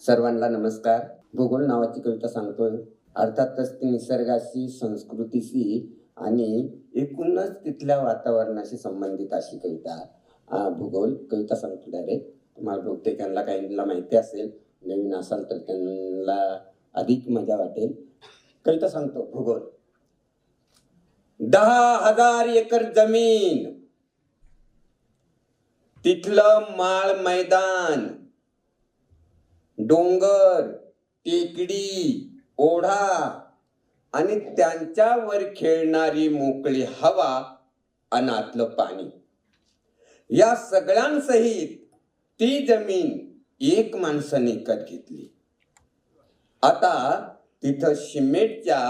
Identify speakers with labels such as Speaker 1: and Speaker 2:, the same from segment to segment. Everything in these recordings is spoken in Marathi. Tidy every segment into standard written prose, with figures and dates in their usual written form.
Speaker 1: सर्वांना नमस्कार. भूगोल नावाची कविता सांगतोय. अर्थातच ती निसर्गाशी, संस्कृतीशी आणि एकूणच तिथल्या वातावरणाशी संबंधित अशी कविता. भूगोल कविता सांगतो डायरेक्ट. तुम्हाला बहुतेकांना काहींना माहिती असेल, नवीन असाल तर त्यांना अधिक मजा वाटेल. कविता सांगतो. भूगोल. 10,000 एकर जमीन, तिथलं माळ मैदान, डोंगर, टेकडी, ओढा आणि त्यांच्यावर खेळणारी मोकळी हवा आणि आतलं पाणी, या सगळ्यांसहित ती जमीन एक माणसाने विकत घेतली. आता तिथं सिमेंटच्या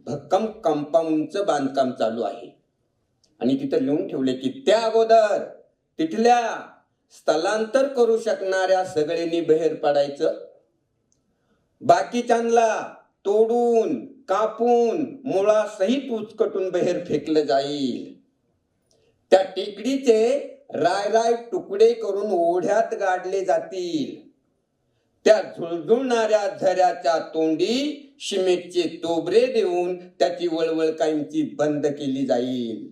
Speaker 1: भक्कम कंपाऊंडचं बांधकाम चालू आहे आणि तिथं लिहून ठेवले की त्या अगोदर तिथल्या स्थलांतर करू शकणाऱ्या सगळ्यांनी बाहेर पडायचं, बाकीच्यांना तोडून कापून मुळासहित उचकटून बाहेर फेकलं जाईल. त्या टेकडीचे राय तुकडे करून ओढ्यात गाडले जातील. त्या झुळझुळणाऱ्या झऱ्याच्या तोंडी सिमेंटचे तोबरे देऊन त्याची वळवळ कायमची बंद केली जाईल.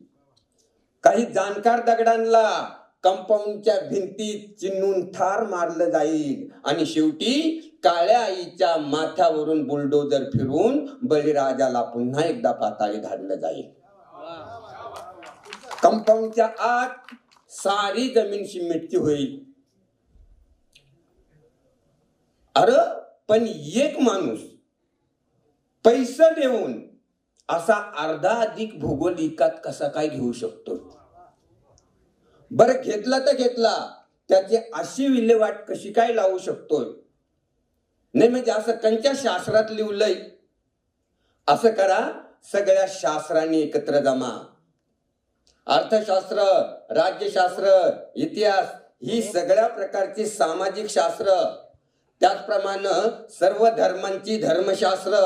Speaker 1: काही जाणकार दगडांना कंपाऊंडच्या भिंतीत चिन्हून ठार मारलं जाईल आणि शेवटी काळ्या आईच्या माथ्यावरून बुलडोजर फिरून बळीराजाला पुन्हा एकदा पाताळी धाडलं जाईल. कंपाऊंडच्या आत सारी जमीन सिमेंटची होईल. अरे पण एक माणूस पैसा देऊन असा अर्धा अधिक भूगोल विकत कसा काय घेऊ शकतो? बरं घेतला तर घेतला, त्याची अशी विल्हेवाट कशी काय लावू शकतोय? नाही म्हणजे असं कंच्या शास्त्रात लिहिलंय, असं करा, सगळ्या शास्त्रांनी एकत्र जमा. अर्थशास्त्र, राज्यशास्त्र, इतिहास ही सगळ्या प्रकारची सामाजिक शास्त्र, त्याचप्रमाणे सर्व धर्मांची धर्मशास्त्र,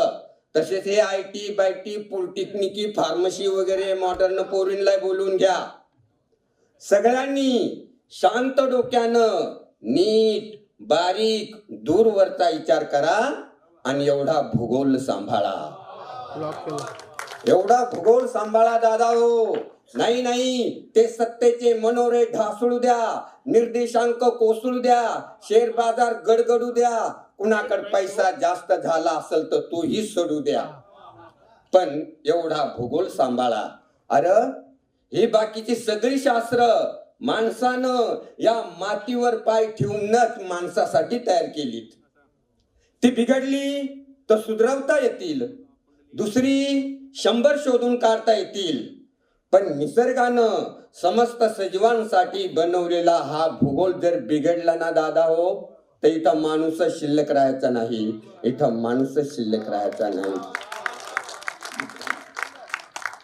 Speaker 1: तसेच हे IT, बायटी, पॉलिटेक्निकी, फार्मसी वगैरे मॉडर्न पोरींना बोलून घ्या. सगळ्यांनी शांत डोक्यानं नीट बारीक दूरवरचा विचार करा आणि एवढा भूगोल सांभाळा. एवढा भूगोल सांभाळा दादा हो. नाही ते सत्तेचे मनोरे ढासळू द्या, निर्देशांक कोसळू द्या, शेअर बाजार गडगडू द्या, कुणाकडे पैसा जास्त झाला असेल तर तोही सोडू द्या, पण एवढा भूगोल सांभाळा. अरे ही बाकीची सगळी शास्त्र माणसानं या मातीवर पाय ठेवूनच माणसासाठी तयार केलीत. ती बिघडली तर सुधरवता येतील, दुसरी 100 शोधून काढता येतील, पण निसर्गानं समस्त सजीवांसाठी बनवलेला हा भूगोल जर बिघडला ना दादा हो, तर इथं माणूसच शिल्लक राहायचा नाही, इथं माणूसच शिल्लक राहायचा नाही.